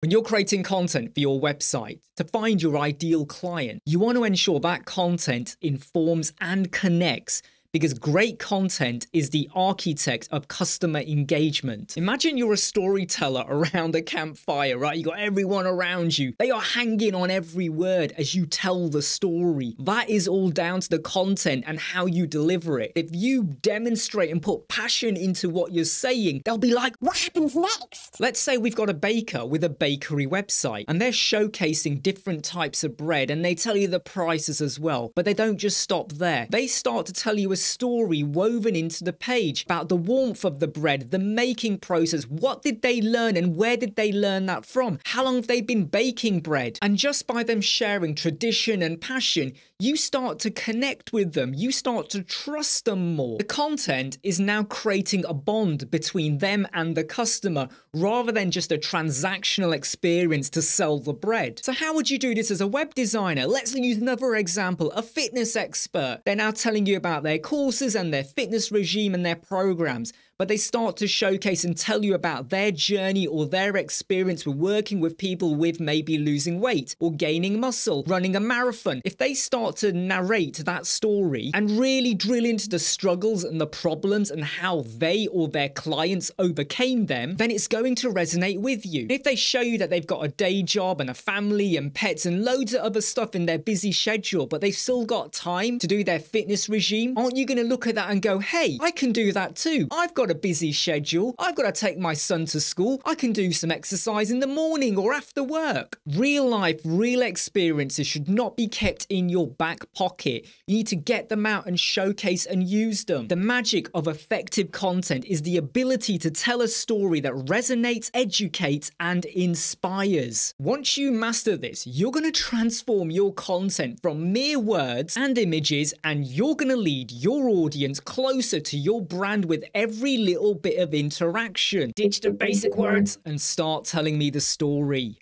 When you're creating content for your website to find your ideal client, you want to ensure that content informs and connects, because great content is the architect of customer engagement. Imagine you're a storyteller around a campfire, right? You got everyone around you. They are hanging on every word as you tell the story. That is all down to the content and how you deliver it. If you demonstrate and put passion into what you're saying, they'll be like, what happens next? Let's say we've got a baker with a bakery website and they're showcasing different types of bread and they tell you the prices as well. But they don't just stop there. They start to tell you a story woven into the page about the warmth of the bread, the making process. What did they learn and where did they learn that from? How long have they been baking bread? And just by them sharing tradition and passion, you start to connect with them. You start to trust them more. The content is now creating a bond between them and the customer rather than just a transactional experience to sell the bread. So how would you do this as a web designer? Let's use another example, a fitness expert. They're now telling you about their courses and their fitness regime and their programs, but they start to showcase and tell you about their journey or their experience with working with people with maybe losing weight or gaining muscle, running a marathon. If they start to narrate that story and really drill into the struggles and the problems and how they or their clients overcame them, then it's going to resonate with you. If they show you that they've got a day job and a family and pets and loads of other stuff in their busy schedule, but they've still got time to do their fitness regime, aren't you going to look at that and go, hey, I can do that too. I've got a busy schedule. I've got to take my son to school. I can do some exercise in the morning or after work. Real life, real experiences should not be kept in your back pocket. You need to get them out and showcase and use them. The magic of effective content is the ability to tell a story that resonates, educates, and inspires. Once you master this, you're going to transform your content from mere words and images, and you're going to lead your audience closer to your brand with every little bit of interaction. Ditch the basic words and start telling me the story.